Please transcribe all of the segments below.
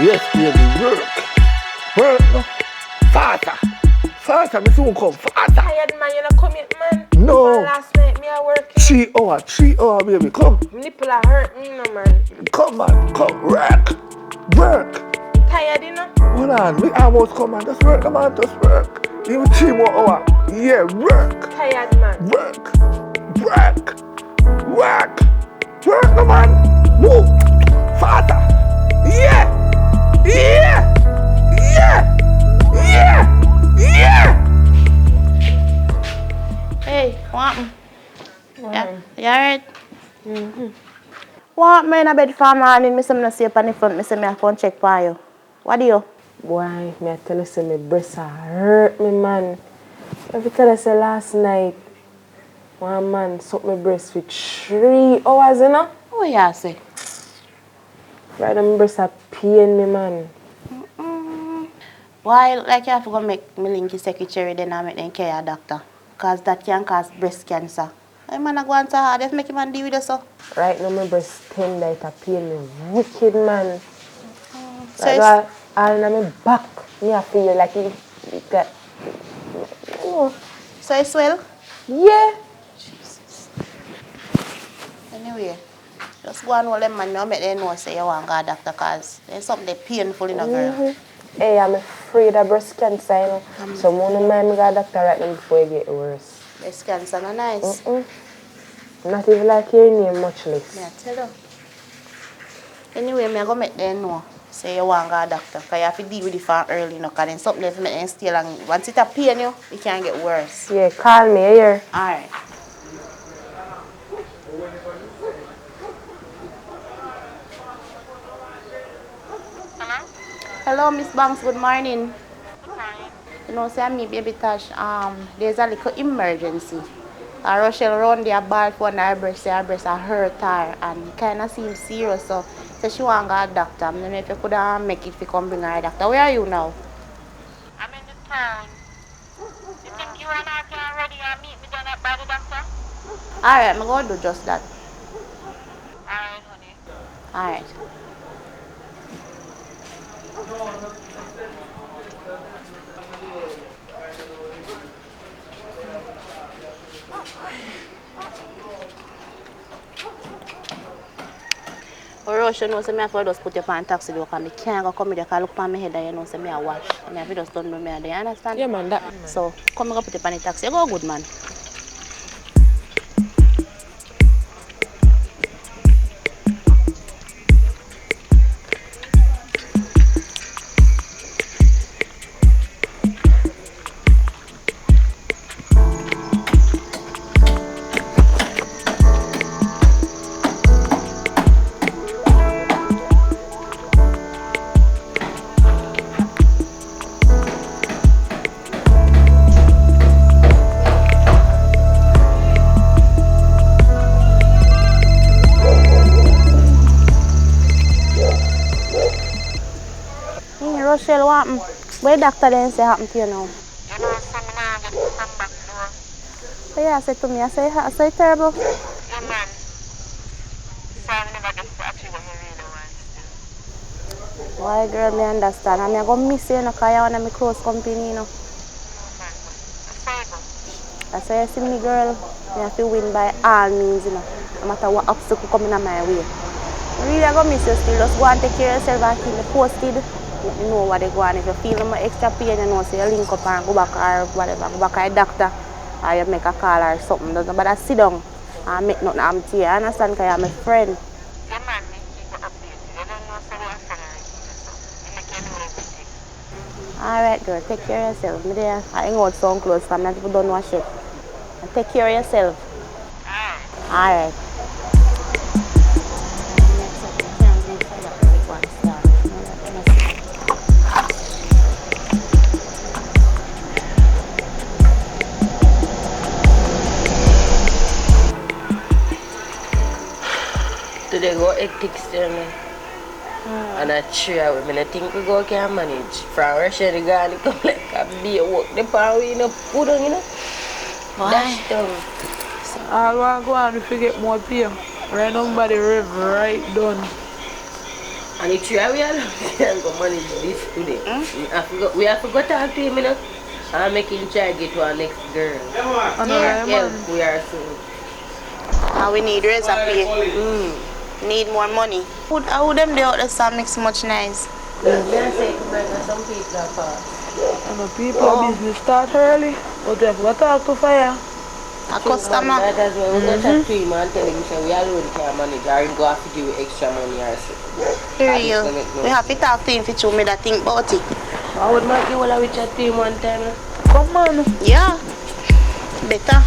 Yes, baby, work. Work, no. Faster. Faster, me soon come. Faster. Tired man, you not commit man. No. Last night me a work. 3 hours, baby, come. Nipple a hurt me no man. Come man, come. Work. Work. Tired you know? Hold on, we almost come man. Just work, man, just work. Even 3 more hours. Yeah, work. Tired man. Work. Work. Work. Work, no man. Move. Faster. Yeah. Yeah. Yeah. Yeah. Yeah. Hey, what happened? Yeah, you alright? What happened in a bed for morning? I say I see up on the front, I say I come check for you. What do you? Boy, me I tell you say my breasts are hurt me man. Every time I say last night, one man sucked my breast for 3 hours, you know? What you say? Right, my breasts are pain me man. Why, like you have to go make me link secretary, then I make them care a doctor. Because that can cause breast cancer. I man I go on to her, just make him man deal with it so. Right now my breast tender, it a pain me wicked man. So like all in my back, me I feel like it got, you know. So it's swell? Yeah. Jesus. Anyway, Just go and hold them man, now make them know say you want to go to the doctor because there's something painful in a girl. Hey, I'm afraid of breast cancer, you know. So I'm going to go to the doctor right now before it get worse. Breast cancer not nice. Not even like your name much less. Yeah, tell you. Anyway, I'm going to make them know. Say you want to go to the doctor because you have to deal with it from early. Because then something if you make them stay long. Once it pain you, it can get worse. Yeah, call me here. Alright. Hello, Miss Banks. Good morning. Good morning. You know, say me, baby Tash, there's a little emergency. Rochelle run there ball for her breast are hurt her and kind of seems serious. So she want to go to the doctor. I don't know if you could make it to come bring her to the doctor. Where are you now? I'm in the town. You think you and I can ready and meet me down at by the doctor? Alright, I'm going to do just that. Alright, honey. Alright. Rochelle knows I have to just put you on taxi because I can't go come here because look on my head and you know say I wash. I have to just don't do me there, you understand? Yeah, man. That. So come and go put you on the taxi. You go good, man. Rochelle, what happened? Where doctor then say happened to you now? You know, some now get to come back door. So yeah, said to me, I say terrible. Yeah, man. So I never get to achieve what I really want still. Why, girl, me understand. I'm going to miss you, because you want my close company, you know. Man, I say go. That's why you see me, girl. I have to win by all means, you know. No matter what obstacle coming on my way. I really going to miss you still. Just go and take care of yourself and keep me posted. Let me know what they go on. If you feel my extra pain, you know, so you link up and go back or whatever. Go back to the doctor. Or you make a call or something. Doesn't matter, sit down and make nothing happen to you. I understand because you're my friend. Yeah, man, me keep you updated. You don't know so what's going on. You make you know everything. Alright, girl. Take care of yourself. Me there. I hang out some clothes for me. People don't wash it. Take care of yourself. Alright. Alright. Today go hectic still, man. And I try with me. I think we go can manage. From Russia, the guy come like a be work. The power we no put on, you know. Dash down. I want to go and if you get more pay. Right now, by the river, right done. And it's try we are can go manage this today. We have to go talk to him, you know. And make him try get to our next girl. Yeah, Help we are soon. And we need recipe. Need more money. How would them do out this and make so much nice? Me I say to bring us some people that fast. And the people business start early, but if we talk to fire. A customer. That as well. We go talk to him and tell him say we alone can manage or him go have to give you extra money or something. For real. We have to talk to him to show me that think about it. I would make you all we chat to him one time. Come on. Yeah. Better.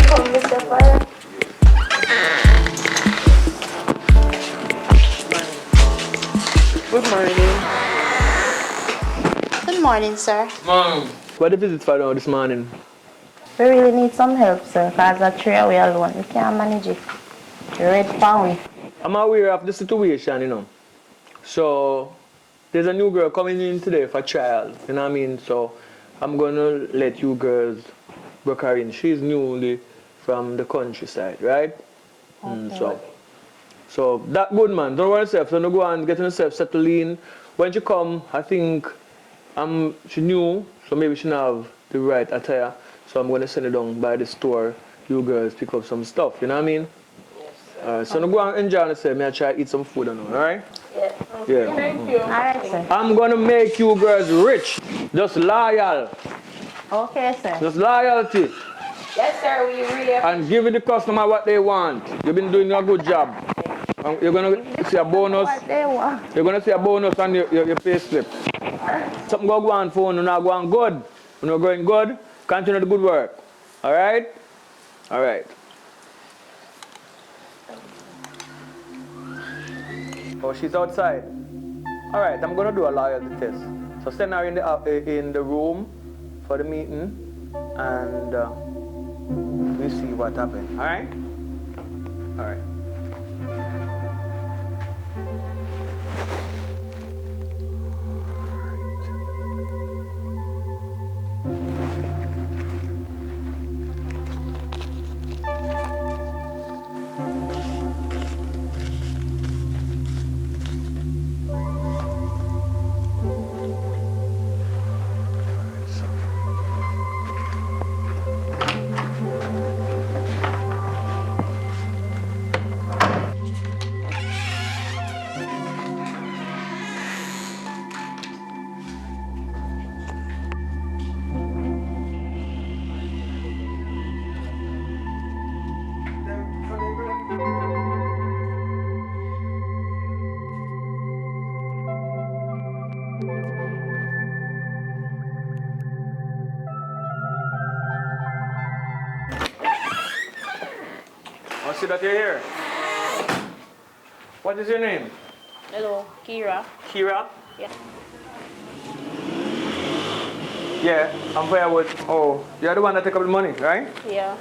Come, Mr. Fire. Good morning. Good morning, sir. Mom, what the visit for now this morning? We really need some help, sir, because a tree away alone. We can't manage it. The red pound. I'm aware of the situation, you know. So, there's a new girl coming in today for trial, you know what I mean? So, I'm gonna let you girls book her in. She's newly from the countryside, right? Okay. So that good, man. Don't worry yourself. So, don't go and get yourself settled in. When you come, I think She new, so maybe she don't have the right attire. So I'm gonna send it down by the store. You girls pick up some stuff, you know what I mean? So now go and enjoy yourself. May I try to eat some food and all, alright? Yeah. Thank you. Alright, sir. I'm gonna make you girls rich. Just loyal. Okay, sir. Just loyalty. Yes, sir, we really And give the customer what they want. You've been doing a good job. You're gonna see a bonus. What they want. You're gonna see a bonus on your pay slip. Something go on phone, you're not going good. You're not going good. Continue the good work. Alright? Alright. Oh, she's outside. Alright, I'm gonna do a loyalty test. So send her in the room for the meeting and we see what happens. Alright? Alright. I see that you're here. What is your name? Hello, Kira. Kira? Yeah. Yeah, I'm here with, oh, you're the one that take up the money, right? Yeah.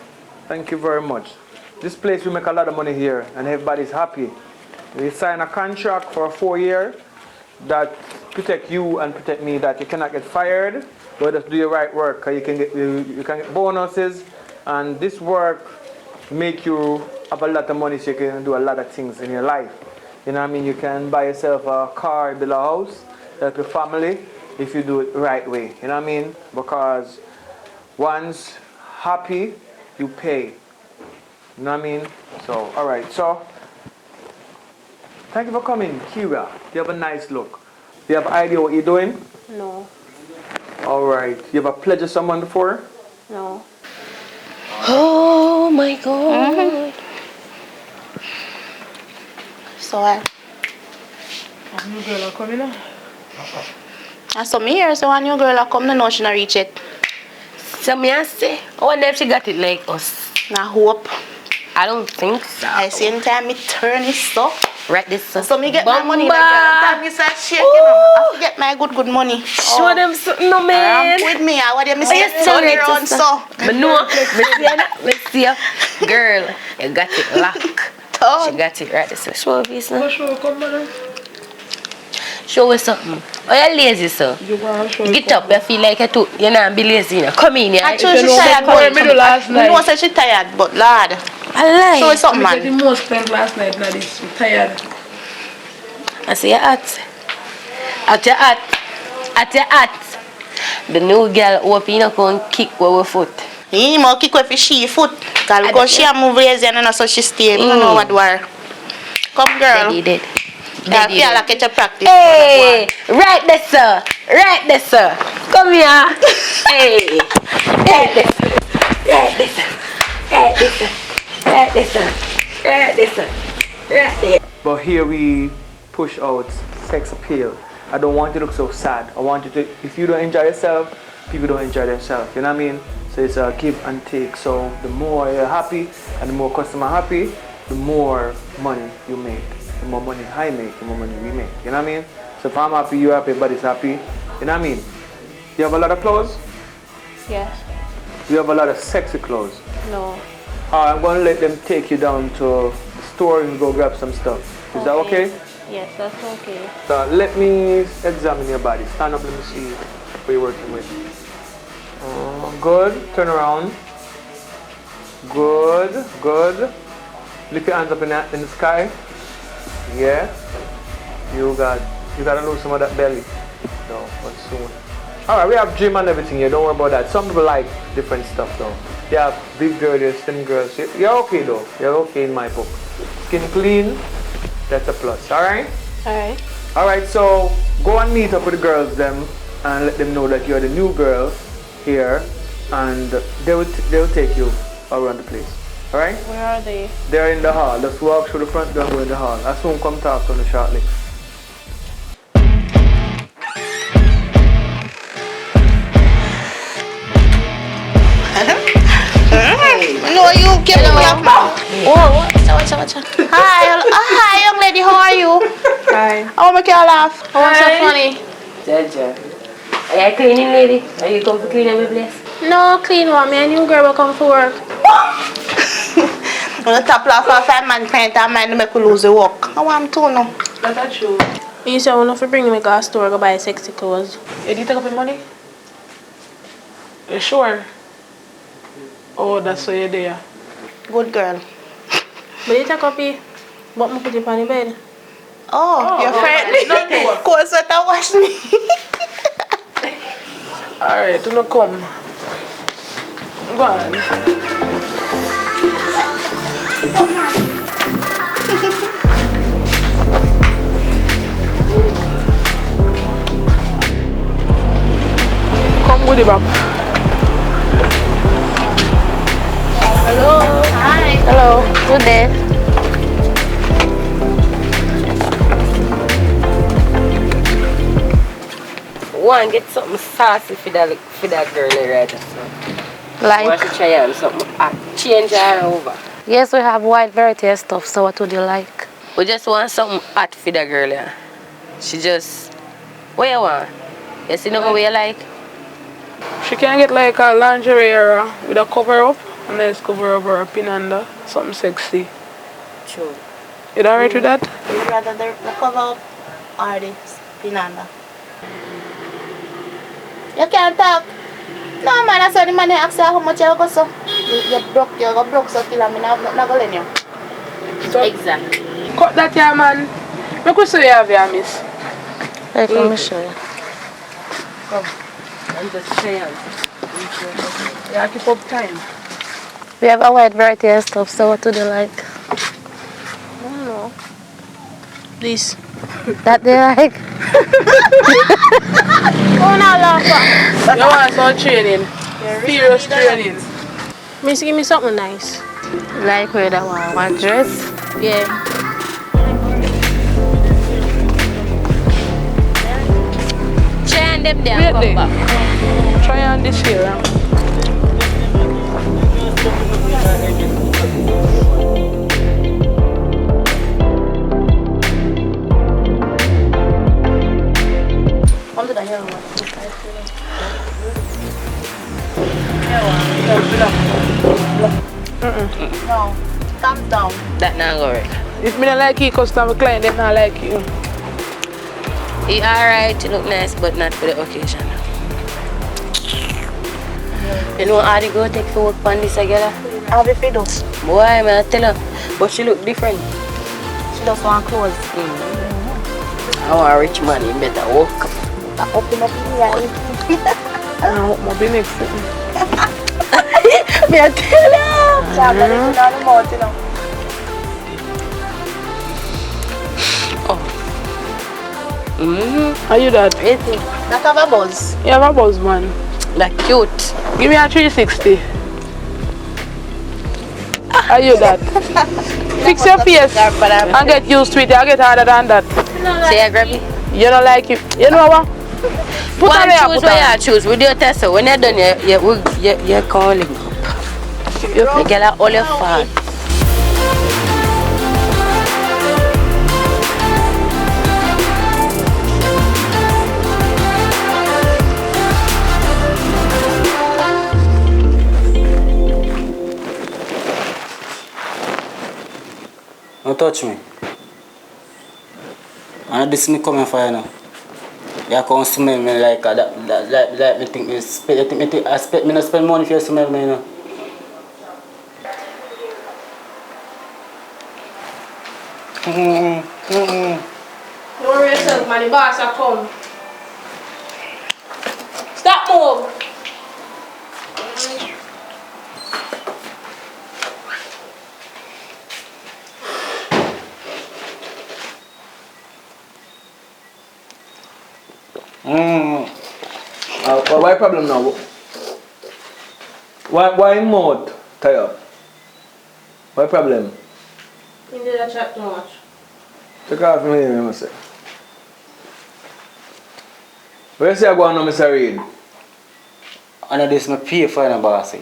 Thank you very much. This place, we make a lot of money here and everybody's happy. We sign a contract for a 4-year that protect you and protect me, that you cannot get fired, but just do your right work. 'Cause you can get bonuses, and this work make you have a lot of money so you can do a lot of things in your life. You know what I mean? You can buy yourself a car, build a house, help your family if you do it the right way. You know what I mean? Because once happy, you pay. You know what I mean? So, alright, so thank you for coming, Kira. You have a nice look. You have idea what you're doing? No. Alright. You ever pledged someone before? No. Oh my God. So what? A new girl are coming now. I saw me here, so a new girl I come, no know she not reach it. So me I say, I wonder if she got it like us. Nah hope. I don't think so. I same time me turn it so. Right this So me get my money Bumba. that time me start shaking. I get my good money. Show them something, no man. With me, I want them to Oh, you say tell turn me around to so. But no, let's see ya. Girl, you got it locked. She got it right this way. Show a piece now. Show come on. Show us something. Oh, you're lazy, sir. You want to show Get up, you feel like you're not be lazy now. Come in, yeah. Actually, she know tired, what I do last You night. know say she tired, but lad. I lie. Show us something, I get the man. most spent last night. Now this I'm tired. I see your hat. At your hat. At your hat. The new girl open up and kick with her foot. He more kick with she foot. Because she a move lazy and so she stay. You know what war. Come, girl. Daddy did. Yeah, feel like it's a practice. Hey, right there, sir. Right there, sir. Come here. Hey, right there, sir. Right there, sir. Right there, sir. Right there, sir. Right there, sir. Right there. But here we push out sex appeal. I don't want you to look so sad. I want you to, if you don't enjoy yourself, people don't enjoy themselves. You know what I mean? So it's a give and take. So the more you're happy and the more customer happy, the more money you make. The more money I make, the more money we make. You know what I mean? So if I'm happy, you're happy, everybody's happy. You know what I mean? You have a lot of clothes? Yes. You have a lot of sexy clothes. No. I'm going to let them take you down to the store and go grab some stuff. Is that okay? Yes, that's okay. So let me examine your body. Stand up, let me see what you're working with. Good. Turn around. Good. Good. Lift your hands up in the sky. Yeah. You gotta lose some of that belly. No, but soon. Alright, we have gym and everything here, don't worry about that. Some people like different stuff though. They have big girls, there's slim girls. You're okay though. You're okay in my book. Skin clean, that's a plus, alright? Alright. Alright, so go and meet up with the girls them and let them know that you're the new girl here and they will take you around the place. Alright? Where are they? They're in the hall. Let's walk through the front door and go in the hall. I'll soon come talk to them shortly. No, you give me a mouth. Oh, watch. Hi, young lady, how are you? Hi. I want to make you laugh. Oh, what's so funny? Jaja. Are you cleaning, lady? Are you come to clean up my place? No, clean one. Me and you girl will come for work. On the top laugh of 5 man paint and mind make you lose the work. I want to know. That's true. You said I want to bring me to a store to buy sexy clothes. Did you take up your money? You sure? Oh, that's why you're there. Good girl. But you take up it, but I put it on the bed. Oh, you're friendly. no. Cold sweater wash me. Alright, do not come. Go on. Come with the back. Hello. Hi. Hello. Good day. One, get something saucy for that girl right now. Like? Want to try on something hot. Change her over. Yes, we have wide variety of stuff. So what would you like? We just want something hot for that girl, yeah. She just... What you want? You see nothing what you like? She can get like a lingerie era with a cover up. A nice cover over a pin under. Something sexy. True. You alright with that? Would you rather the cover up or the pin under? You can't talk. No man, I saw the money ask you how much you go so. You broke so kill me not go lend you. So, Exactly. cut that here, man. Make we show you have here, miss. Let me show you. Come. I'm just trying. Yeah, keep up time. We have a wide variety of stuff, so what would you like? I don't know. This. That they like? Oh, no, laugh. You want some training? Serious training. Miss, give me something nice. Like where that one dress? Yeah. Try on them there Wait and come there. back. Try on this here. Come to the yellow one. No, thumbs down. That not go right. If me not like you, customer client, them not like you. He alright, you look nice, but not for the occasion. You know how to go take for work on this together? How do you do? Boy, man, I tell her. But she look different. She just want clothes. I want a rich man, you better walk. Open up your eyes. I'll be next to me. Me I tell her. I'm not even on the mouth, you know. Are you that? That have a buzz. You have a buzz, man. That cute. Give me a 360. Are you that? Fix your face and get used to it. I'll get harder than that. Say I grab it. You don't like it. You know what? Put on One there, choose put where on. you choose. With your test, when you're done, you're calling. You You get all your fat. Don't touch me. And this me coming for you now. You can't smell me like that me think me spend, you think me think I spend, me not spend money if you smell me, you know. Don't worry yourself, man. The boss will come. move. Why problem now? Why mouth tie up? What problem? You did a chat too much. Take off me, I must say. Where you say I go on now, Mr. Reed? I know this my pay for the boss.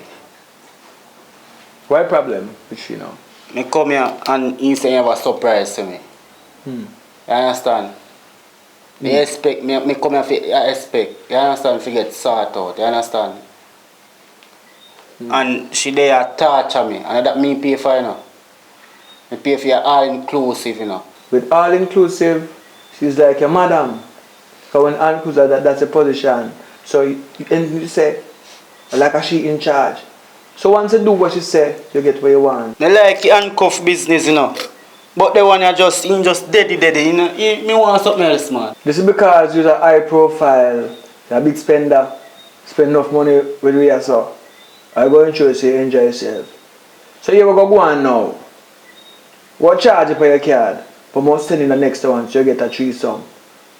Why problem with she now? Me come here and he say he have a surprise to me. You understand? Me expect, me come here for expect. You understand? For get sort out. You understand? And she there torture me. And that me pay for, you know. Me pay for your all inclusive, you know. With all inclusive, she's like a madam. So when all inclusive, that's a position. So you say, like a she in charge. So once you do what she say, you get what you want. Me like handcuff business, you know. But the one you just deady, you know. Me want something else, man. This is because you're a high profile, you're a big spender, spend enough money with we are so. I go in church, you enjoy yourself. So you go on now. What charge you for your card? But must send in the next one so you get a threesome.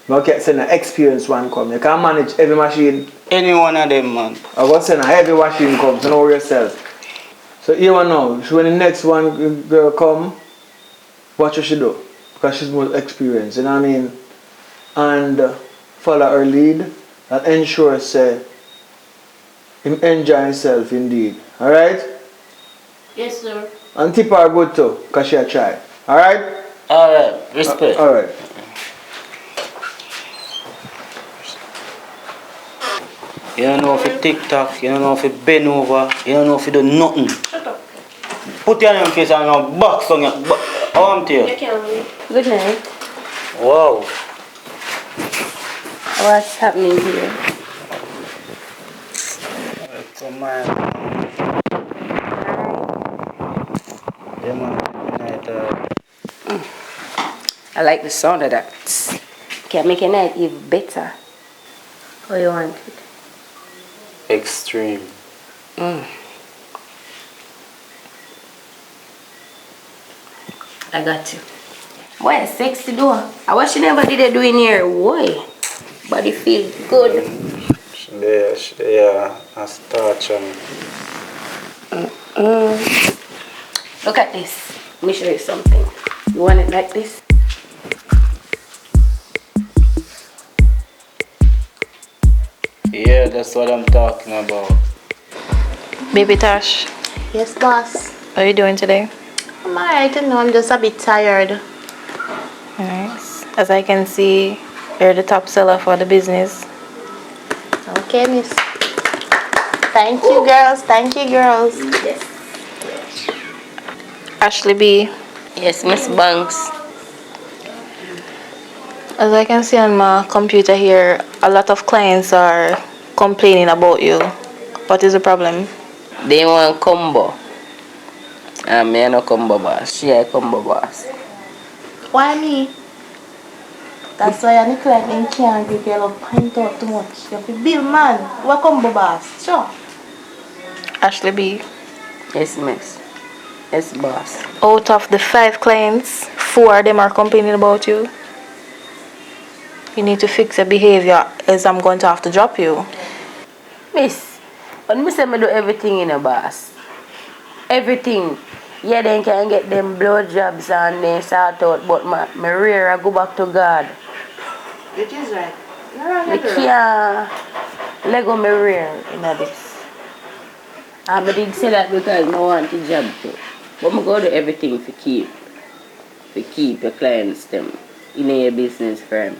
You can send an experienced one come. You can't manage every machine. Any one of them, man. I go send a heavy machine come, so don't worry yourself. So here one now, so when the next one girl come, what you should do? Because she's more experienced, you know what I mean? And follow her lead and ensure say him enjoy himself indeed. Alright? Yes, sir. And tip her good too, because she a try. Alright? Alright, respect. Alright. You don't know if you TikTok, you don't know if you bend over, you don't know if you do nothing. Shut up. Put your hand in your face and now box on your how I'm to you? You can. Good night. Wow. What's happening here? Come on. Yeah, man. Good night. I like the sound of that. Can make a night even better. How you want it? Extreme. I got you. Boy, sexy though. I wish you never did it doing here. Boy, body feel good. Yeah, I start on. Look at this. Let me show you something. You want it like this? Yeah, that's what I'm talking about. Baby Tash, Yes, boss. how are you doing today? I'm alright, you know, I'm just a bit tired. Nice. As I can see, you're the top seller for the business. Okay, miss. Thank you, girls. Thank you, girls. Yes. Ashley B, Yes, Miss Banks. as I can see on my computer here, a lot of clients are complaining about you. What is the problem? They want combo. Me no combo boss. She a combo boss. Why me? That's why any client them can't give you a pint out too much. You have to bill, man. What combo boss? Sure. Ashley B, Yes, miss. Yes, boss. out of the 5 clients, 4 of them are complaining about you. You need to fix your behavior, as I'm going to have to drop you. Miss, when me say me do everything in a boss. Everything. Yeah, then can get them blood jobs and they sort out, but my rear I go back to God. Which is right. You're wrong, I you're can't let go my rear in this. I did say that because I want the job too. But I go do everything to keep your clients them in your business firm.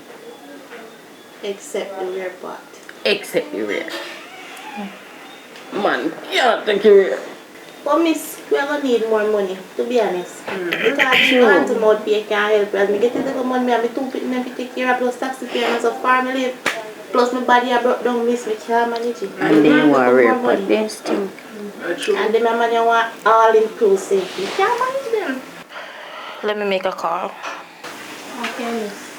Except the rear part. Except the rear. Man, can't take your rear. But miss, we are gonna need more money, to be honest. Because hand to mouth pay can't help us. Me get a little money, I have 2 people to take care of, plus taxi payments of farm I live. Plus my body I broke down, miss, me can't manage it. And then you want rear, but they stink. And then my money I want all inclusive. You can't manage them. Let me make a call. Okay, miss.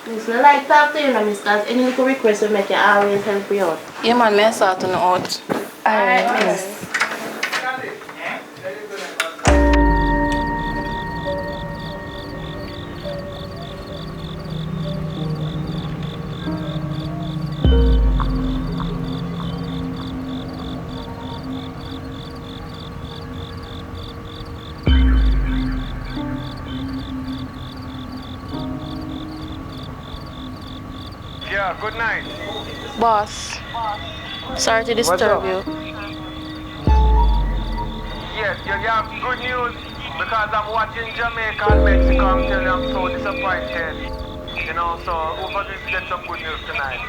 Listen, I like talk to you now, miss, because any little request will make you always help you out. Yeah, man, may I start on the out. Alright, miss. Yeah, good night. Boss, sorry to disturb you. Yes, you have good news because I'm watching Jamaica and Mexico. I'm telling you, I'm so disappointed. You know, so hopefully we get some good news tonight.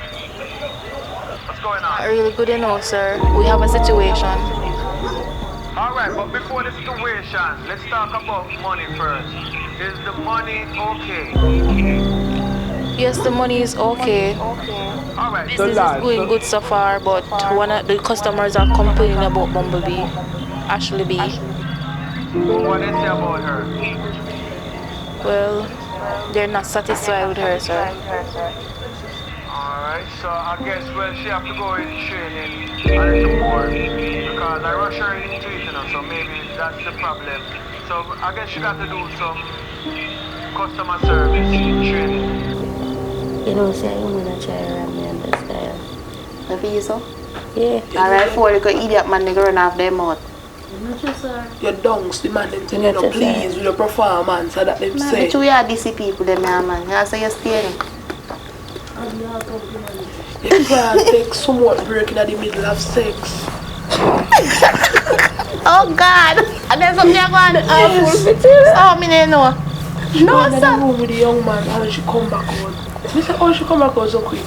What's going on? Really good enough, sir. We have a situation. Alright, but before the situation, let's talk about money first. Is the money okay? Yes, the money is okay. Alright, Business is going good so far, but one of the customers are complaining about Bumblebee, Ashley B. what they say about her? Well, they're not satisfied with her, sir. Alright, so I guess, well, she have to go in training a little more because I rush her into it, you know, so maybe that's the problem. So I guess she got to do some customer service training. You know, say I'm gonna try around me understand. The visa? Yeah. Alright, for the idiot man, they go run off their mouth. You dunks the man them saying, you know, please with the performance so that them say. But you are DC people, them man. You say you're staying. You can't take so much break in the middle of sex. Oh God! And then something you're going to how many know? She No, go in the sir. room with the young man and when she come back out. Me say, oh, she come back out so quick.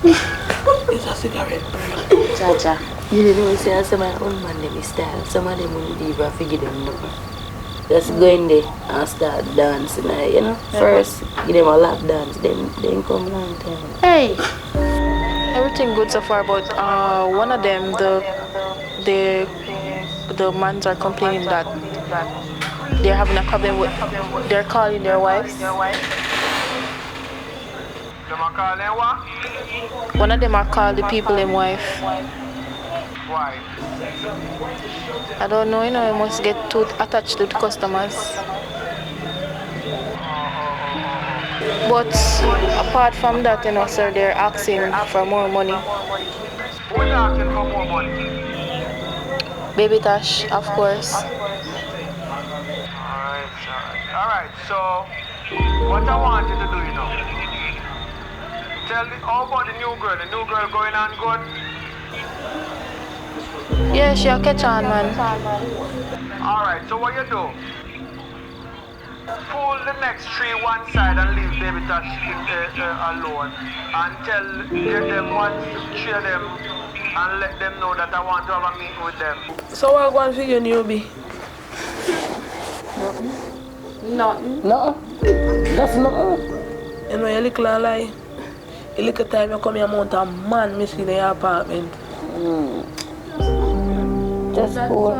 It's a cigarette break. Jaja. You know, say some of my own man them style. Some of them will leave and forget them nothing. Just go in there and start dancing, you know. First, give them a lap dance, then come long time. Hey. Everything good so far, but one of them, the mans are complaining that they're having a problem with, they're calling their wives. Them are calling what? One of them are called the people in wife. Why? I don't know, you know, you must get too attached to the customers. But apart from that, you know, sir, they're asking for more money. Who's asking for more money? Baby Tash, of course. Alright, so what I want you to do, you know, tell me how about the new girl going on good? Yeah, she'll catch on, man. Alright, so what you do? Pull the next tree one side and leave Baby Touch alone and get them once, cheer them and let them know that I want to have a meeting with them. So what going for you, newbie? Nothing. No, that's not. You know, you little lie. You little time you come here, amount of man missing in your apartment. Just cool.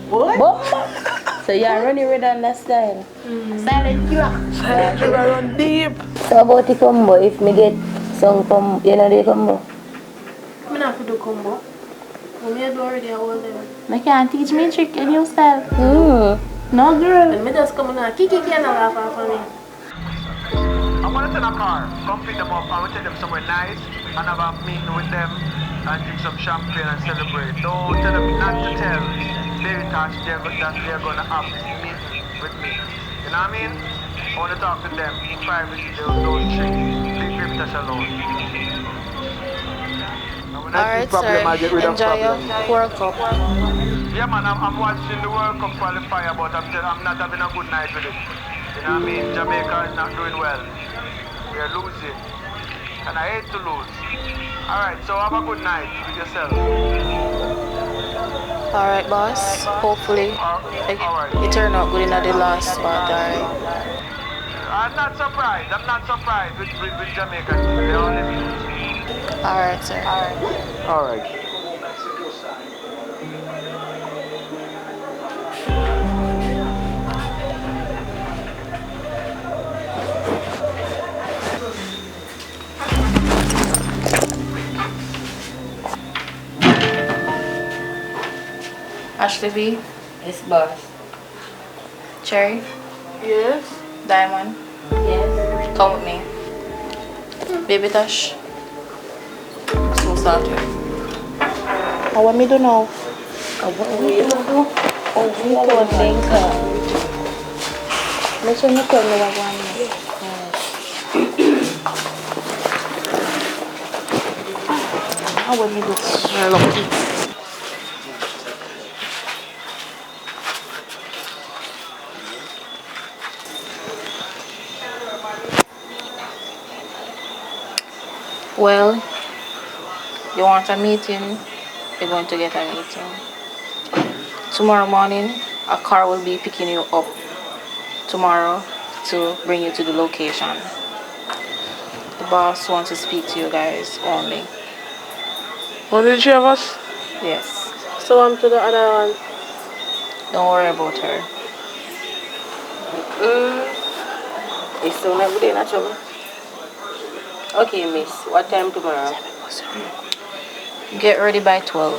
What? So you're running with on that style. Silent killer. Silent killer run deep. So about the combo, if me get some combo, you know the combo? I'm not going to do combo. I'm already hold them. I can't teach me a trick in your style. No, girl. And me just come on, Kiki can't laugh off of me. I'm gonna send a car, come pick them up, and we'll take them somewhere nice and have a meeting with them and drink some champagne and celebrate. Don't tell them not to tell Baby Touch that they're gonna have this meeting with me. You know what I mean? I wanna talk to them privately, those three. Leave Baby Touch alone. Alright, sir. Enjoy your World Cup. Yeah, man, I'm watching the World Cup qualifier, but I'm not having a good night with it. You know what I mean? Jamaica is not doing well. We are losing. And I hate to lose. Alright, so have a good night with yourself. Alright, boss. Hopefully it turned out good in the last spot, alright? I'm not surprised with Jamaica. They only lose. Alright, sir. Alright. Ashley V, Yes, boss. Cherry, Yes. Diamond, Yes. come with me. Baby Tash, so salty. How want me do now? What we do? Oh, we don't think. Make sure you tell me what one. How want me do? Well, you want a meeting? You're going to get a meeting. Tomorrow morning, a car will be picking you up tomorrow to bring you to the location. The boss wants to speak to you guys only. What did you have us? Yes. So I'm to the other one. Don't worry about her. It's so not good, not trouble. Okay, miss. What time tomorrow? Get ready by 12.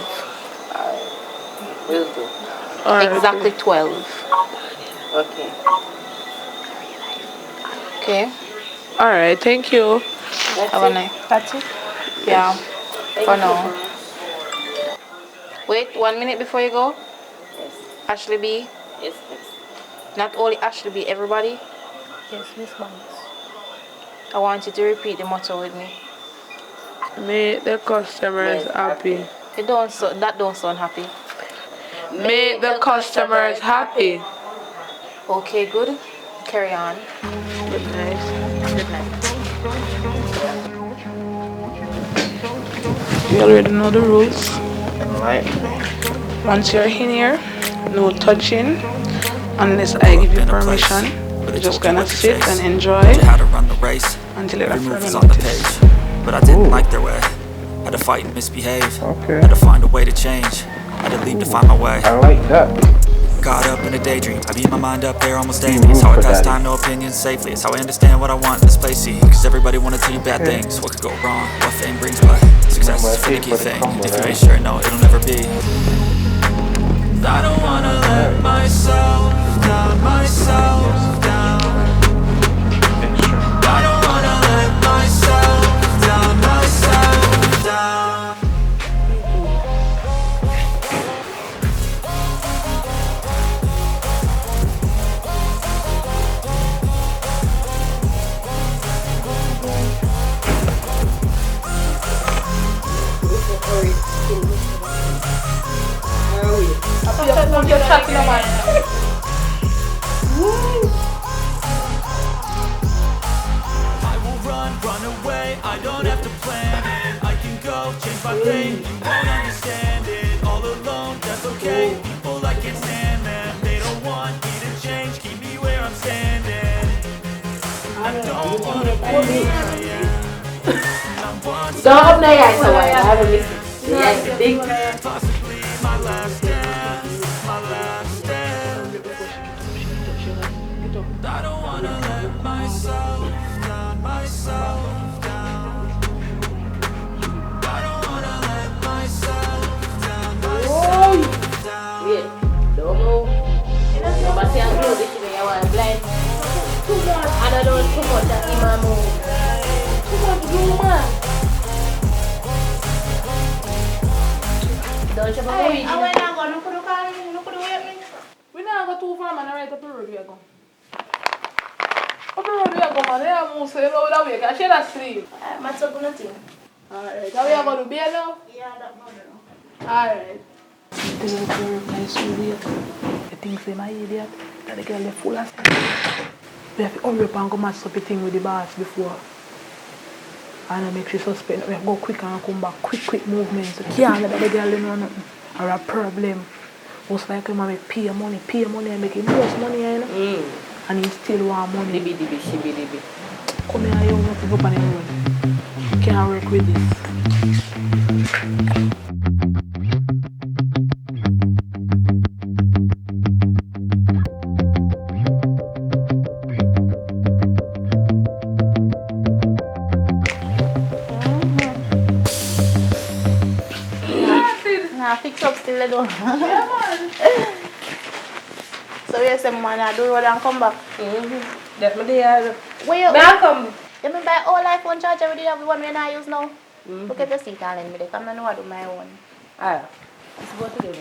Will do. Alright. Exactly 12. Okay. Okay? Alright, thank you. Have a night. That's it. Yeah, Thank for you, now. boss. Wait 1 minute before you go. Yes. Ashley B. Yes, miss. Not only Ashley B, everybody. Yes, Miss Banks. I want you to repeat the motto with me. Make the customers Yes, happy. That don't sound happy. Make the customers happy. Okay, good. Carry on. Good night. Good night. You already know the rules. Alright. Once you're in here, no touching unless I give you permission. You're just gonna sit and enjoy How to run the race. until you Every have move further was on the notice. page, but I didn't like their way. Had to fight and misbehave. Okay. Had to find a way to change. Had to leave to find my way. I like that. Caught up in a daydream. I beat my mind up there almost daily. It's how I pass time, no opinions safely. It's how I understand what I want in this place. See, cause everybody wanna tell you bad things. What could go wrong? What fame brings, but success is a finicky thing. If you ain't sure, no, it'll never be. I don't wanna let myself down, myself down. I don't wanna let myself down, myself down. I will run away, I don't have to plan it. I can go, change my fate, you won't understand it. All alone, that's okay, people I can't stand them. They don't want me to change, keep me where I'm standing. I don't wanna be where I am. I'm one Don't open your eyes, so I haven't missed it. Yes, big. possibly my last dance, my last dance. I don't wanna let myself down, myself down. I don't wanna let myself down, myself down. Wait, don't move. Nobody say I'm blue, this is me, I want blind. Too much. And I don't too much that in my move. Too much blue, man. Don't you believe I went and go. Look at the car. Look at the way. We now go too far, man. I right up the road we are going. Up the road we are going, man. They are moving so you know that way. Can she not sleep? I'm so good nothing. Alright. Now we are going to be now? Yeah, that one. Alright. This is very nice idiot. The thing say my idiot. That the girl is full of stuff. We have to hurry up and go match up the thing with the boss before. And I make she suspect. We have to go quick and come back. Quick movements. So can't let the girl know nothing. Or a problem. Most likely I make pay money and make him most money, you know? And he still want money. Dibi, shibi, dibi. Come here, you want to go on the road. Can't work with this. I fix up still, though. Yeah, man. So you say, man, I do road and come back. Definitely. Where you? May I come? You mean buy all iPhone charger we did have the one we I use now? Look at the seat and let me there. Come and know I do my own. Alright. Let's go together.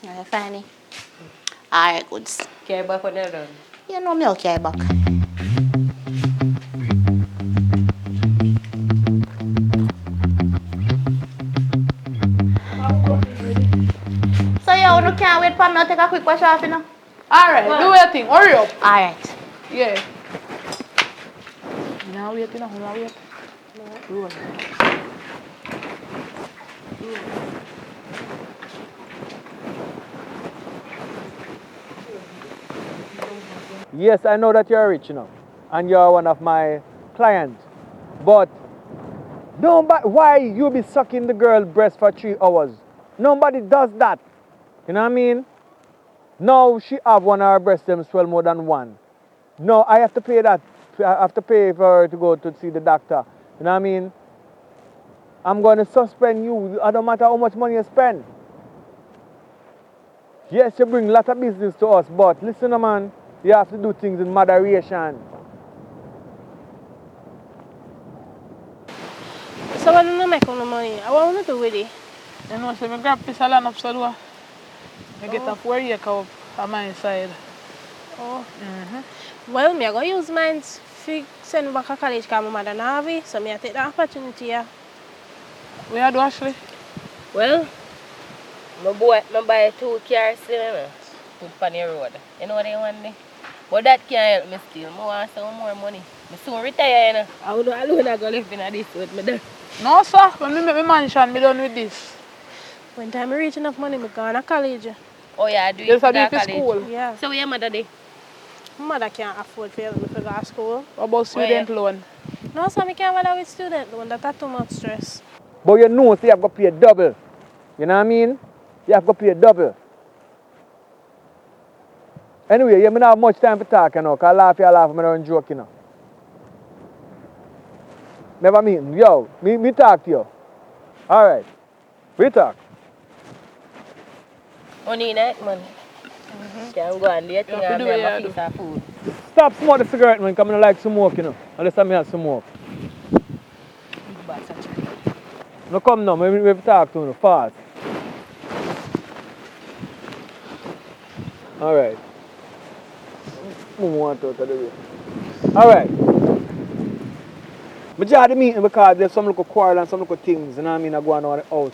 You find it? Alright, goods. Carry back when you're done. You know me, I'll carry back. So you can't wait for me to take a quick wash off, you know? Alright, do your thing. Hurry up. Alright. Yeah. Now wait, you know, now wait. Roll. Yes, I know that you're rich, you know, and you're one of my clients. But why you be sucking the girl breast for 3 hours? Nobody does that. You know what I mean? Now she have one of her breast them swell more than one. No, I have to pay that. I have to pay for her to go to see the doctor. You know what I mean? I'm going to suspend you. I don't matter how much money you spend. Yes, you bring a lot of business to us, but listen, man, you have to do things in moderation. So when you make no money, what want to do with it? You know, so I grab this land up so I get a 4 acre up on my side. Oh. Well, me I go use mine to send me back to college because my mother not have it, so me I take the opportunity here. Where you do, Ashley? Well, I buy 2 cars still, put on the road. You know what I want? But that can't help me still. I want some more money. I soon retire, you know. I would alone I go live in this with me there. No, sir. When I make my mansion, I done with this. When time I reach enough money, I go to college. Oh yeah, do Yes, it I for do it college. for school. Yeah. So where your mother do? My mother can't afford for me to go to school. What about student loan? No, so I can't bother with student loan. That's too much stress. But you know, so you have to pay double. You know what I mean? You have to pay double. Anyway, you don't have much time to talk, you know, because I laugh, I don't joke, you know. Never mean, yo, me talk to you. All right, we talk. Money night, money. Can go and do your thing and have a piece of food. Stop smoking the cigarette, man, because I like smoke, you know. Unless I have smoke. No, come now, we have to talk to you, fast. All right. All right. I join the meeting because there's some little quarrel and some little things, you know what I mean, that go on in the house.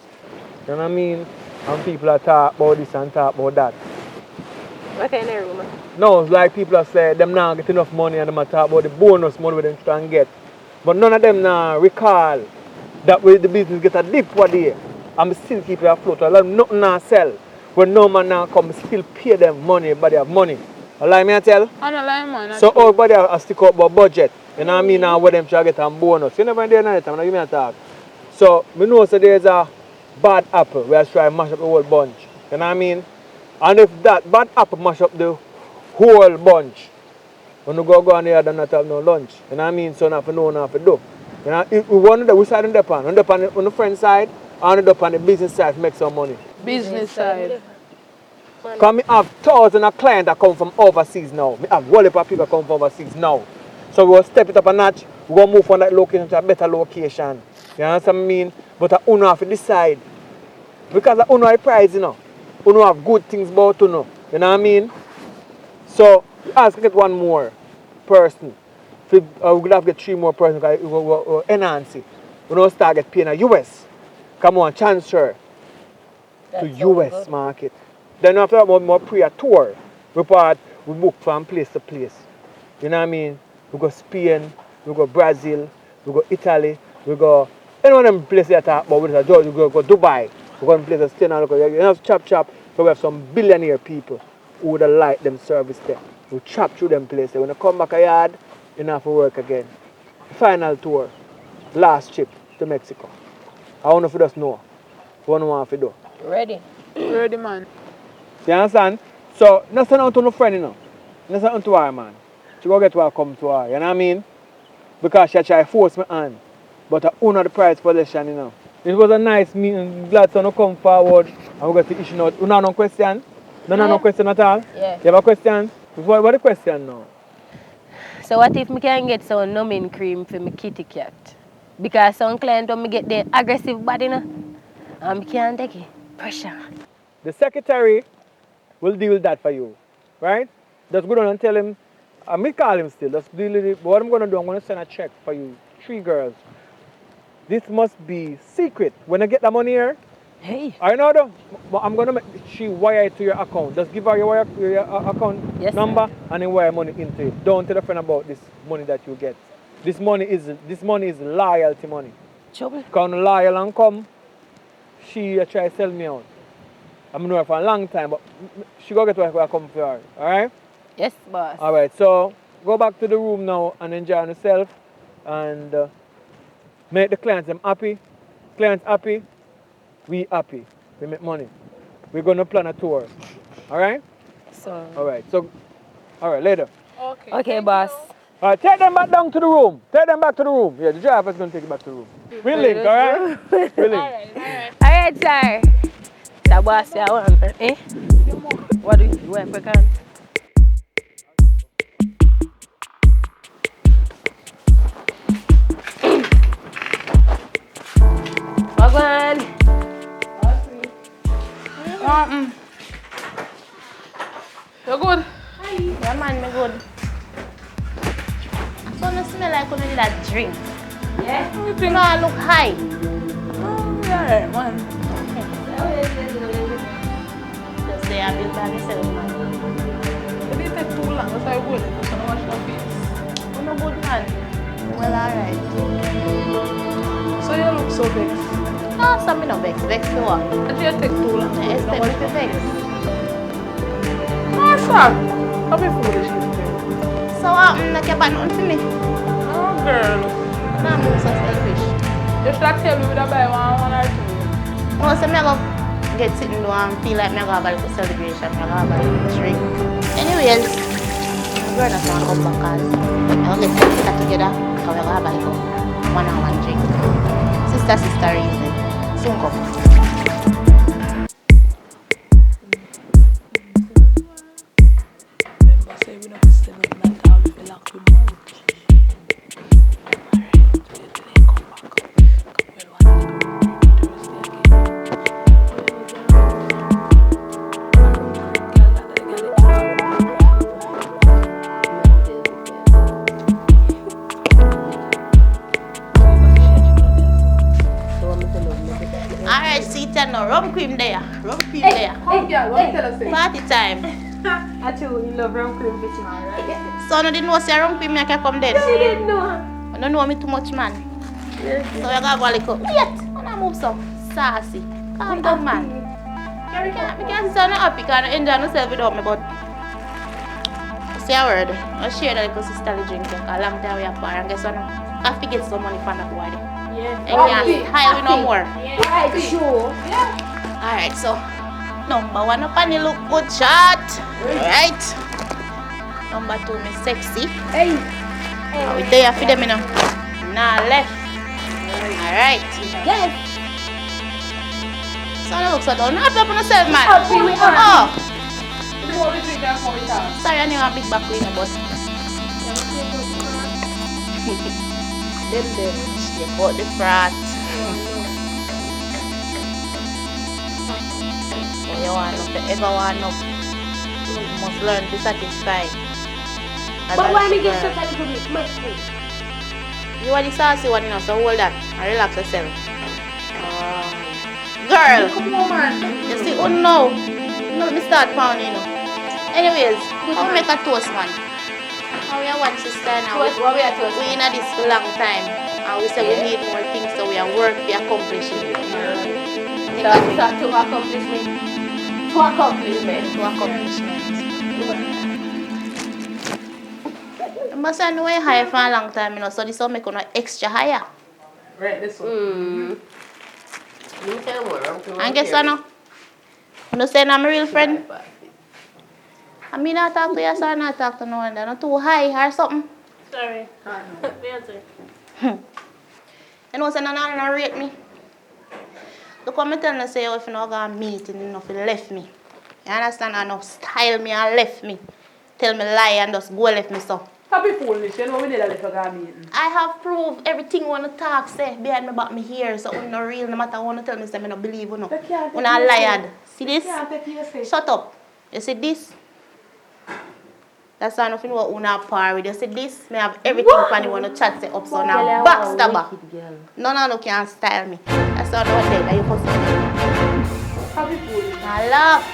You know what I mean? And people are talk about this and talk about that. What kind of room? No, it's like people are saying them now get enough money and them are talk about the bonus money them can get. But none of them now recall that way the business get a dip for the year. And still keep it afloat. I let nothing now sell. When no man now come, still pay them money, but they have money. You like me I tell? I don't like man. So everybody has stick up about budget. You know what I mean? Now where them try to get a bonus. You never do that time, now give me a talk. So we know so there's a bad apple where I try to mash up the whole bunch. You know what I mean? And if that bad apple mash up the whole bunch, when you go on there, then not have no lunch. You know what I mean? So not for no, not for do. You know, we want to which side on the pan? On the friend side, or on the business side to make some money. Business side. Because I have thousands of clients that come from overseas now. I have whole of people come from overseas now. So we will step it up a notch. We will move from that location to a better location. You understand what I mean? But I don't have to decide. Because I don't have prize, you know. I don't have good things about you know. You know what I mean? So we ask to get one more person. We would have to get 3 more persons because we will enhance it. We don't start get paying a US. Come on, transfer to US market. Then after that, more pre-tour. We book from place to place. You know what I mean? We go Spain, we go Brazil, we go Italy, we go any one of them places that are about with us. We go Dubai. We go to places stay now. You know, chop. So we have some billionaire people who would like them service there. We chop through them places. When you come back a yard, you have to work again. Final tour, last trip to Mexico. I want to just know what you want to do. Ready? Ready, man. You understand? So, not send out to no friend, you know. There's something to her, man. She go get what come to her, you know what I mean? Because she try to force me on. But I own the prize possession, you know. It was a nice meeting. Glad to come forward and we got to issue out. You know no question? No question at all? Yeah. You have a question? What the question now? So what if me can get some numbing cream for my kitty cat? Because some client when me get the aggressive body, you know, and me can't take it. Pressure. The secretary will deal with that for you, right? Just go down and tell him, I may call him still, just deal with it. But what I'm going to do, I'm going to send a check for you, 3 girls. This must be secret. When I get the money here, Hey. I know though, but I'm going to make she wire it to your account. Just give her your account number and then wire money into it. Don't tell a friend about this money that you get. This money is loyalty money. Trouble. Because when loyal and come, she try to sell me out. I'm know her for a long time, but she go get what I come for her. Alright? Yes, boss. Alright, so go back to the room now and enjoy yourself and make the clients them happy. Clients happy, we happy. We make money. We're gonna plan a tour. Alright? So. Alright, so alright, later. Okay, boss. Alright, take them back down to the room. Take them back to the room. Yeah, the driver's gonna take you back to the room. We'll link, alright? We'll link. Alright, sir. The boss, I want, eh? What do you want for can? Wagwan. You good? Yeah, man, me good. So no smell like when you need a drink. Yeah? You know I look high. Oh, yeah, man. Just say I built by myself, man. It didn't take too long, that's why I would. I don't wash my face. I'm a good man. Well, alright. So you look so vexed. No, some me no vex. Vex me what? It didn't take too long. I expect me to vex. No, sir. Don't be foolish, sister. So what happened? Like you bought nothing for me? Oh, girl. Nah, I'm so selfish. You should have tell me with a buy one or two. No, so me go get sitting down and feel like me go have a little celebration. Me go have a little drink. Anyways, my brother can't come back cause I will get sister together and we go have a little one-on-one drink. Sister reason. Soon come. Remember, say we not stay nothing at all if we lock we mouth. Alright, till they come back. Come well one Alright, see then no rum cream there. Rum cream there. Come here, let me tell us. Party time. I too, you love rum cream fish, man, right? So no didn't know say rum cream me can come then. You didn't know. I don't know me too much, man. So you gotta go a little. Wait, when I move some sassy. Calm down, man. We can't say I'm not happy because I enjoy myself without me, but say a word. I share that little sisterly drink a long time we are apart and guess what? I have to get some money from that boy. Yeah. And can't hide with no more. Right, sure. Alright, so number 1 up on the look good shot. Alright. Number 2, me sexy. Hey. We there for them, you know. Nah, left. Alright. Yes. So I look so down. Not up on yourself, man. Happy we are. Oh. Before we drink and come with her. Sorry, I need a big back with you, boss. You got the frat. When you want up, you ever want up, you must learn to satisfy. But why me get such a little bit messy? You are the saucy one, you know, so hold that and relax yourself. Girl! Come on, man. You see, oh no. No, let me start pounding, you know. Anyways, how we make a toast, man? How we are one sister now. Toast, what we are toast? We in a this long time. And we say we need more things, so we are work, we accomplish it. To accomplishment. To accomplishment. To accomplishment. You must know we're high for a long time, you know, so this will make you extra higher. Right, this one. And guess what now? You know say I'm a real friend? I mean, I talk to you, so I not talk to no one. They're not too high or something. Sorry. You know, so none of them rate me. Look what I tell you, say, if you not got a meeting, you know, if you left me. You understand? And not style me and left me. Tell me lie and just go left me so. Happy foolish, you know we need a little meeting. I have proved everything you want to talk, say, behind me back me here, so it's not real, no matter what you tell me, say, I don't believe you, no. You're not lied. See this? Shut up. You see this? That's why nothing what you not par with. You see this? I have everything when you want to chat say up, so now backstabber. None of you can style me. That's all I say, that you pussy. Happy foolish. I laugh.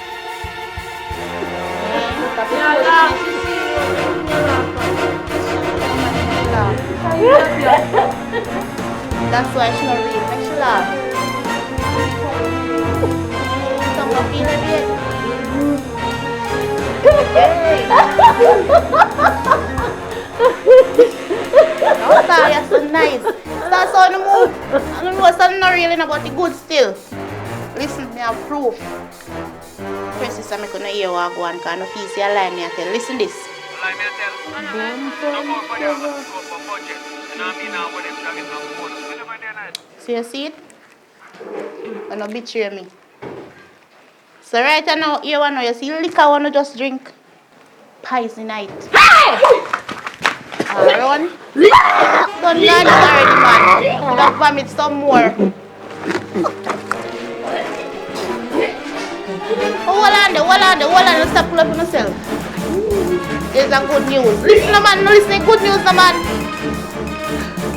That's why she not real. Make she laugh. Some not feel it yet. Hey. Oh, sorry, you're so nice. That's how you move. I don't know something not real about the good still. Listen, me have proof. Princess, I'm going to hear what I go on because I don't feel see a lie me I tell. Listen this. So you see it? You don't betray me. So right now, you see liquor want to just drink. Poison night. Run. Don't learn already, man. Don't vomit some more. Hold on, stop pulling yourself. There's a good news. Listen, man, listen, good news, man.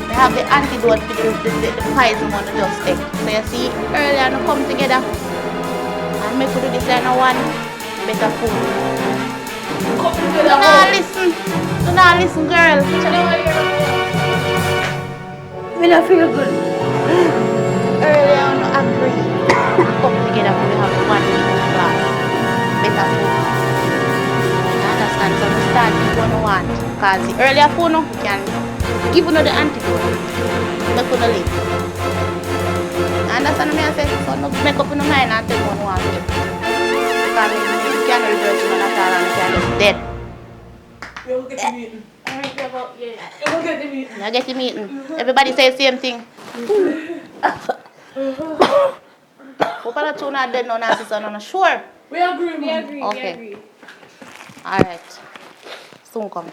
They have the antidote for the poison one to just take. So you see, earlier you come together and make you do this like one better food. Do not listen, girl. We don't feel good. Earlier you agree. Come together and we have one big glass. Better food. And so we start with what you want. Because the earlier food can give you the antidote. Make you live. Understand what I say? So no make up in your mind and take what you want to. Because you can't reverse it at all and you can just dead. We'll get the meeting. We'll get the meeting. You get the meeting. Everybody say the same thing. Hope I'm not dead no nonsense, I'm not sure. We agree. Okay. Alright. Soon come.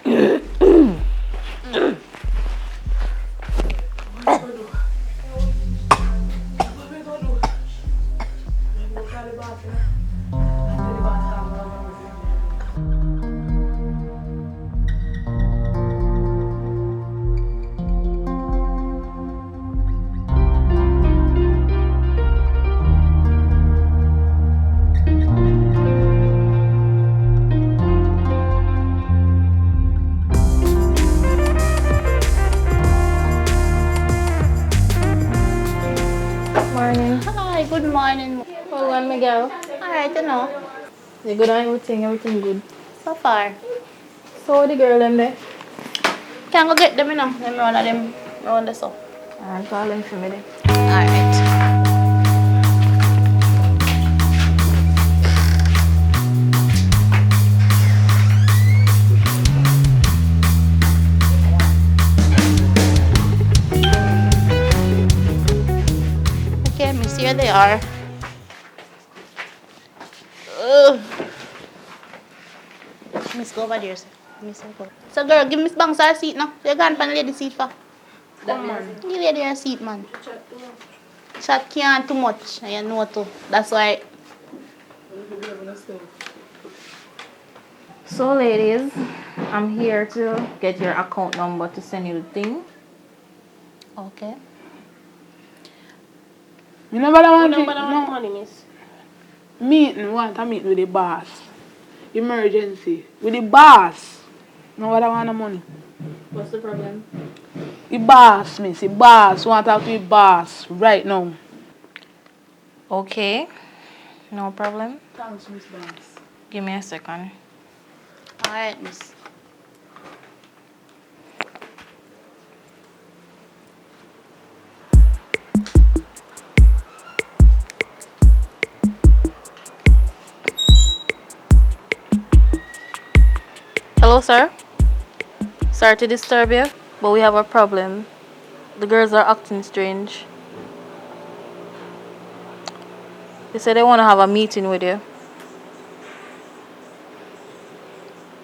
Morning. Hi, good morning. Hold on, Miguel. Alright, you know. You good on everything good. So far. So the girl them there? Can't go get them, you know. Them run of them round the so. Alright, call them for me then. Alright. Okay, miss, here they are. Miss, go over there, sir. Miss, go. So, girl, give Miss Banks her seat now. You're going to lady seat for. Come on. Give lady her seat, man. Chat can't too much, and you know too. That's why. So ladies, I'm here to get your account number to send you the thing. Okay. You never want money, miss. meeting, want a meeting with the boss. Emergency. With the boss. No what I want the money. What's the problem? The boss, miss. The boss. Want to talk to the boss right now. Okay, no problem. Thanks, Miss Banks. Give me a second. Alright, miss. Hello, sir. Sorry to disturb you, but we have a problem. The girls are acting strange. They say they want to have a meeting with you.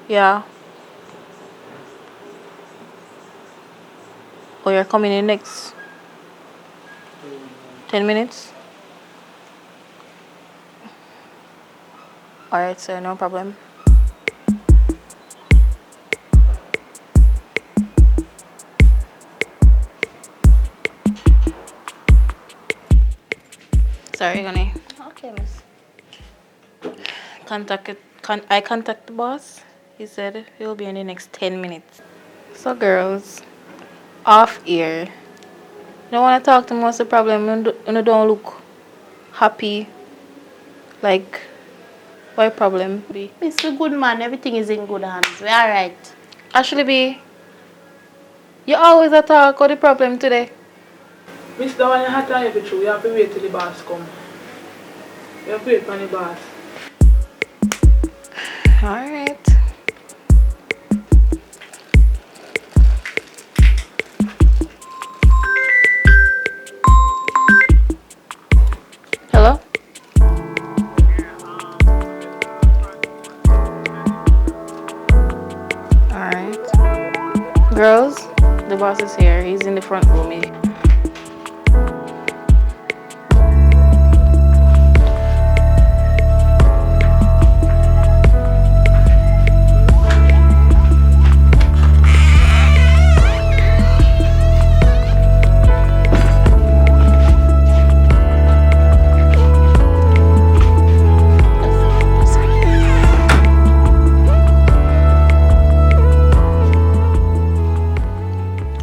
Yeah. Oh, you're coming in next 10 minutes? Alright, sir, no problem. Sorry, honey. Okay, miss. I contact the boss. He said he'll be in the next 10 minutes. So, girls, off here. You don't want to talk to me. What's the problem? You don't look happy. Like, what problem be? Miss, we good man. Everything is in good hands. We alright. Actually, be. You always a talk. What the problem today? Mister, when you have to have it through, you have to wait till the boss come. You have to wait for the boss. Alright. Hello? Alright. Girls, the boss is here. He's in the front room.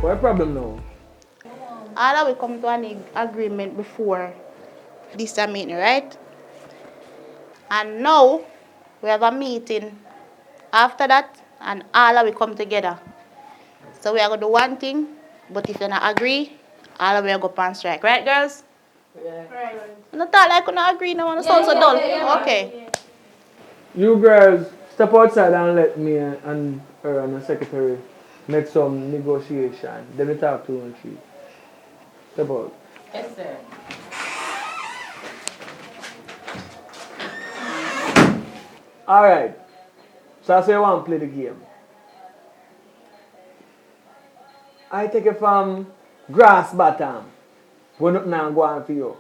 What problem now? All that we come to an agreement before this meeting, right? And now we have a meeting after that, and all that we come together. So we are gonna do one thing, but if you not agree, all of we are go on strike, right, girls? Right. You not talk like you not agree, no one sound so dull. Okay. You girls step outside and let me and her and the secretary make some negotiation. Then we talk 2 and 3. Step out. Yes, sir. Alright. So I say you want to play the game. I take it from grass bottom. When nothing now go on for you.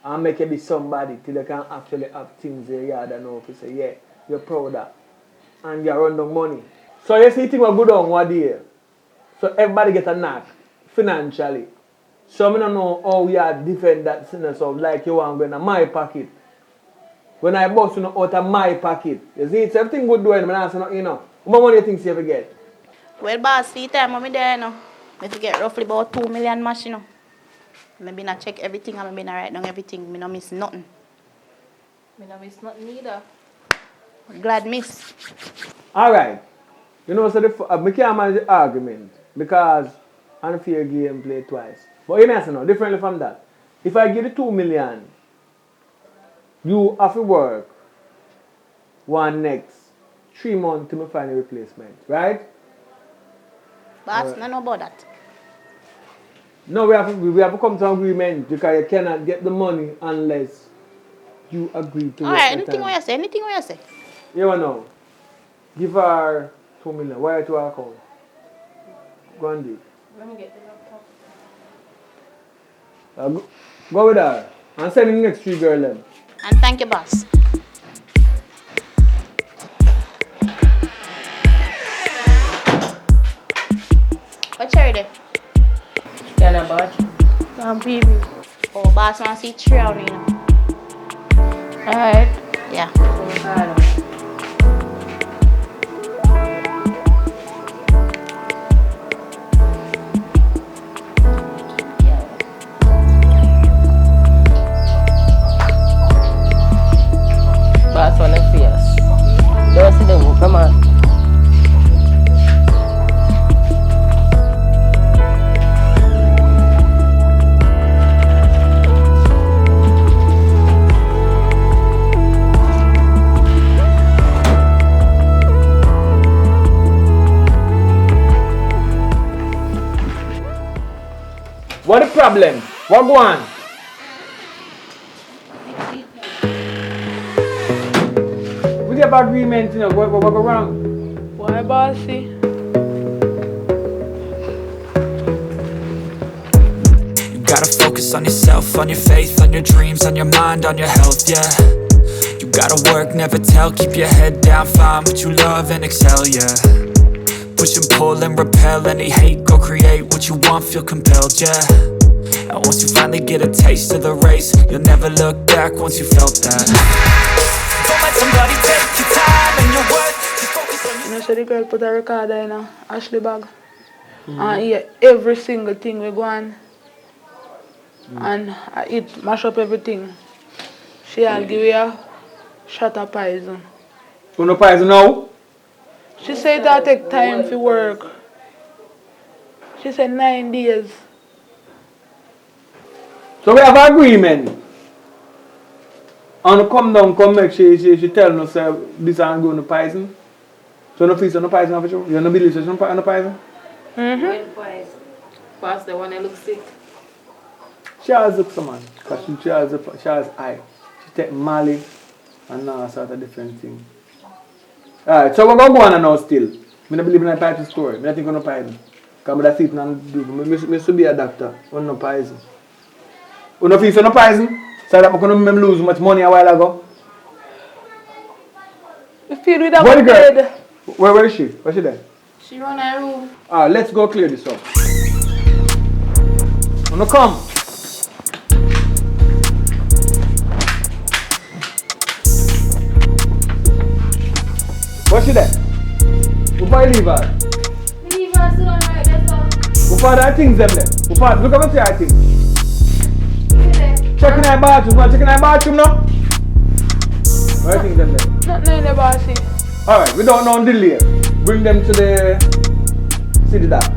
And make you be somebody till you can actually have things in your yard and know if you say, yeah, you're proud of that. And you run down money. So you see things will go down one day. So everybody get a knock financially. So I don't know how you are defend that sinners of like you want to go in my pocket. When I bust you out of my pocket. You see, it's everything good doing, but I say nothing, you know. How much money you think you ever get? Well, boss, see time I'm there, you know. I get roughly about 2 million mash, you know. Maybe not check everything and maybe not write down everything. Me not miss nothing. Me not miss nothing either. Glad miss. Alright. You know, so I can't manage the argument because unfair game play twice. But you may say no, differently from that. If I give you 2 million, you have to work next 3 months to find a replacement, right? Boss, no know about that. No, we have to come to an agreement because you cannot get the money unless you agree to it. Alright, anything what you say, anything what you say. You know, give her 2 million, wire to her account. Go and do it. Let me get the laptop. Go with her and send the next 3 girls then. And thank you, boss. What's your there? Can I watch? Baby. Oh, boss want to see 3 on you know. Alright. Yeah. Boss wanna see us. Don't see them, come on. What the problem? What go on? We get agreement, you know, what go wrong? Why, bossy? You gotta focus on yourself, on your faith, on your dreams, on your mind, on your health, yeah. You gotta work, never tell, keep your head down, find what you love and excel, yeah. Push and pull and repel any hate, go create what you want, feel compelled, yeah. And once you finally get a taste of the race, you'll never look back once you felt that. Don't let somebody take your time and your worth. Just focus on You know, so the girl put a recorder in a Ashley bag. And hear every single thing we go on. And it mash up everything. She'll give you a shot of poison. You know poison now? She said that'll take time for work. She said 9 days. So we have agreement. And come down, come make she tell us this ain't going to poison. So no feast on the poison of you? You don't believe she's on the poison? Pass the one that looks sick. She has look some man. Because she has eye. She take Mali and all sort of different things. Alright, so we're going to go on now still. I don't believe in a poison story. I don't think on the poison. Because I see it and do. I should be a doctor. On no poison. You no feast on the poison? So that I couldn't lose much money a while ago. We feel with a Where the girl? bed. Where is she? Where's she there? She run her room. Let's go clear this up. Wanna come? Where's she there? Before you leave her? Leave her soon right there, sir. Before that things them there? Before, look at what I think. Checking her bathroom. Want to check in her bathroom now? Where things them there? Nothing in the bossy. Alright, we don't know delay. Bring them to the city doctor.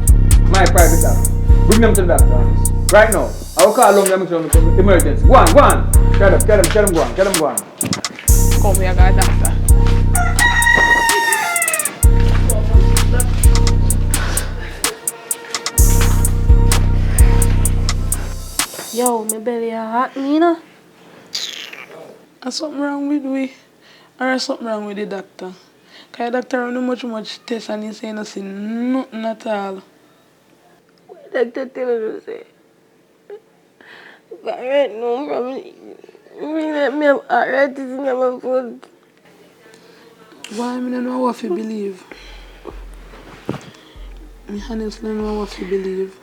My private doctor. Bring them to the doctor office. Right now. I will call them to emergency. Go on, go on. Tell them go on. Tell them go on. Come here, got a doctor. Yo, my belly hot, you know? There's something wrong with we. Or there's something wrong with the doctor. Because the doctor do much test and he say nothing at all. What the doctor tell you to say? But right now, me have arthritis in my foot. Why I don't know what to believe? I honestly don't know what to believe.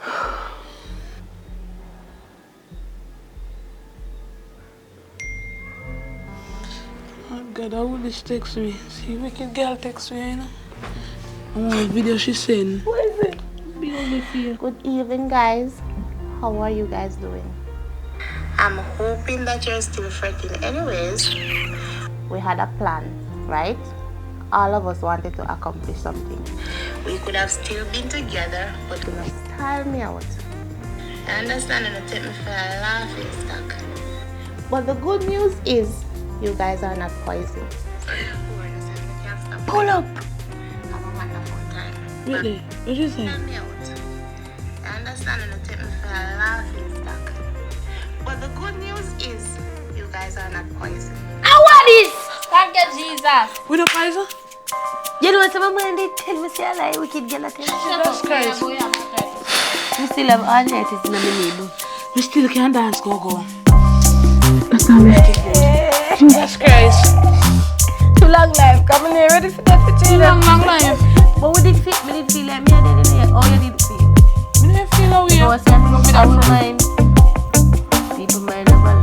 Oh God, how would this text me? See, wicked girl text me, you know? I want a video she sent. What is it? Good evening, guys. How are you guys doing? I'm hoping that you're still fretting anyways. We had a plan, right? All of us wanted to accomplish something. We could have still been together, but you must style me out. I understand and take me for a laughing stock. But the good news is, you guys are not poison. Pull up! Have a wonderful time. Really? What you say? Style me out. I understand and take me for a laughing stock. But the good news is, you guys are not poison. I want this! Thank you, Jesus. We don't poison? You know what some man they tell me say I like wicked girl at Jesus Christ. I still have arthritis in my knee. We still can dance, go. That's not wicked girl. Jesus Christ. Too long life. Come on here, ready for that for Too long life. But we did feel like me and then oh you didn't feel. Me didn't feel how we You know what I'm saying? Our mind. People mind never learn.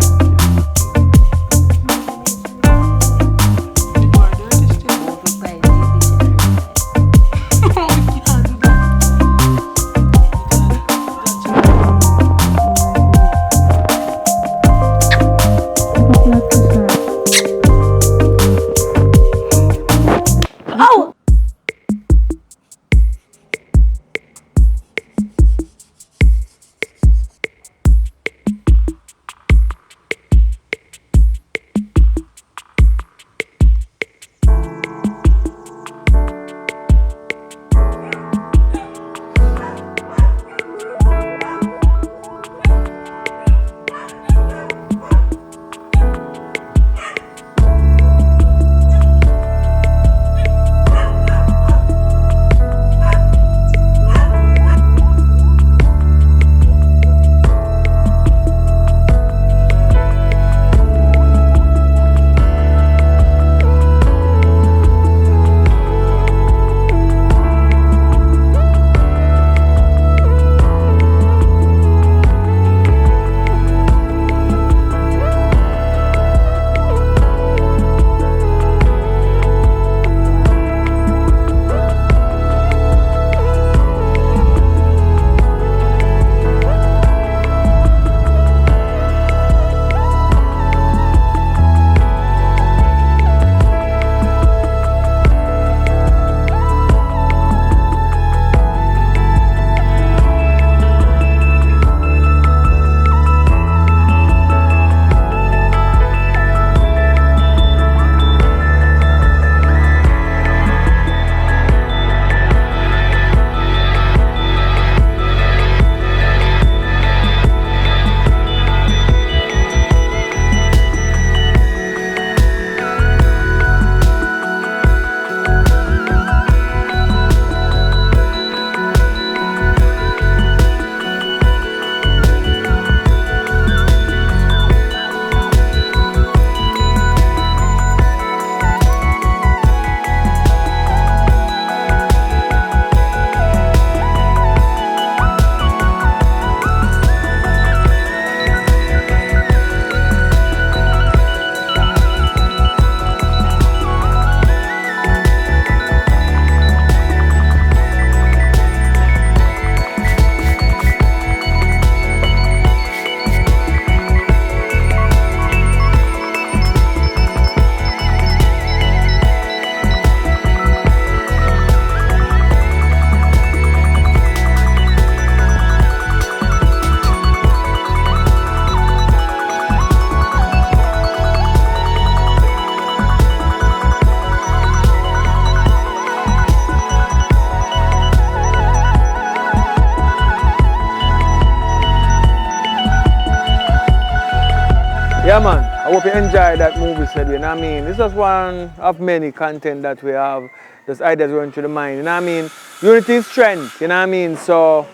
I hope you enjoyed that movie, said you know what I mean? This is one of many content that we have. Those ideas running through the mind, you know what I mean? Unity is strength, you know what I mean? So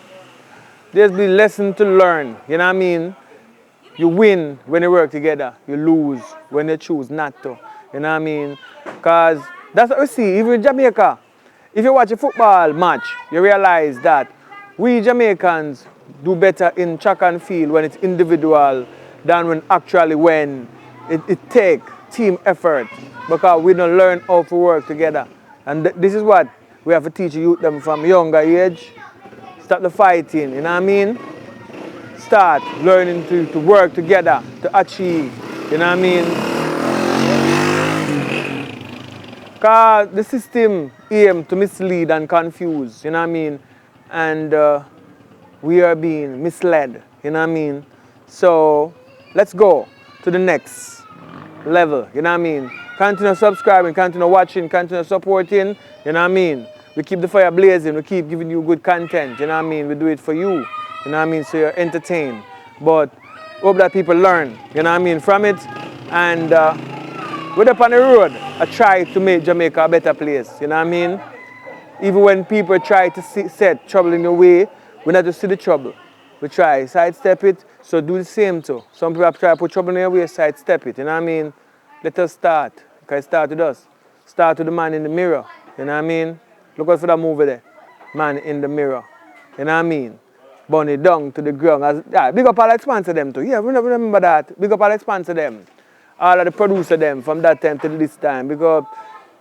there's been lesson to learn, you know what I mean? You win when you work together. You lose when you choose not to. You know what I mean? Because that's what we see. Even in Jamaica, if you watch a football match, you realize that we Jamaicans do better in track and field when it's individual than when it take team effort. Because we don't learn how to work together. And this is what we have to teach youth them from younger age. Stop the fighting, you know what I mean? Start learning to work together to achieve, you know what I mean? Because the system aims to mislead and confuse, you know what I mean? And we are being misled, you know what I mean? So let's go to the next level, you know what I mean? Continue subscribing, continue watching, continue supporting, you know what I mean? We keep the fire blazing, we keep giving you good content, you know what I mean? We do it for you. You know what I mean? So you're entertained. But hope that people learn, you know what I mean, from it. And we're up on the road, I try to make Jamaica a better place, you know what I mean? Even when people try to set trouble in your way, we not to see the trouble. We try sidestep it, so do the same too. Some people try to put trouble in your way, sidestep it, you know what I mean? Let us start, because it start with us. Start with the man in the mirror, you know what I mean? Look out for that movie there, Man in the Mirror, you know what I mean? Burn it down to the ground. Big up all the sponsor them too. Yeah, we remember that. Big up all the sponsor them. All of the producer them from that time to this time. Big up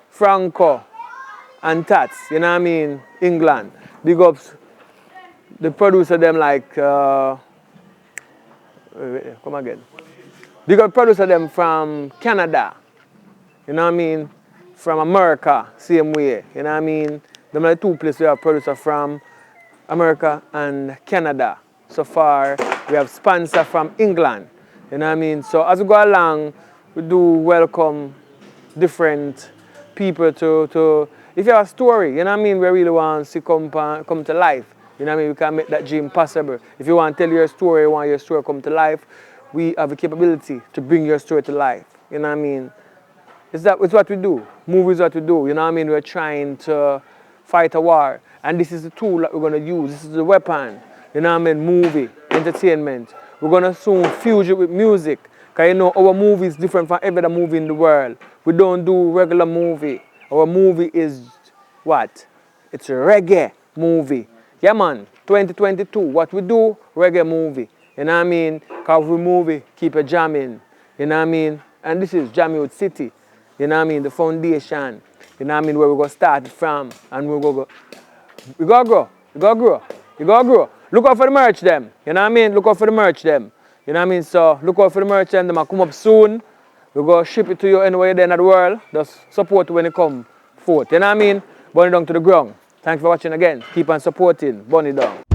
Franco and Tats, you know what I mean? England. Big up the producer them like, come again. Big up producer them from Canada, you know what I mean? From America, same way, you know what I mean? Them are the two places we have producer from. America and Canada. So far, we have sponsor from England. You know what I mean? So as we go along, we do welcome different people to if you have a story, you know what I mean, we really want to see come to life. You know what I mean? We can make that dream possible. If you want to tell your story, you want your story to come to life, we have the capability to bring your story to life. You know what I mean? It's what we do. Movies what we do. You know what I mean? We're trying to fight a war. And this is the tool that we're going to use. This is the weapon. You know what I mean? Movie, entertainment. We're going to soon fuse it with music. Because you know, our movie is different from every other movie in the world. We don't do regular movie. Our movie is what? It's a reggae movie. Yeah, man. 2022. What we do? Reggae movie. You know what I mean? Because we movie, keep it jamming. You know what I mean? And this is Jamaican City. You know what I mean? The foundation. You know what I mean? Where we're going to start from. And we're going to go. We gotta grow. You gotta grow. You gotta grow. Look out for the merch them. You know what I mean? Look out for the merch them. You know what I mean? So look out for the merch them. They might come up soon. We're gonna ship it to you anywhere there in the world. Just support when it come forth. You know what I mean? Burn it down to the ground. Thanks for watching again. Keep on supporting. Burn it down.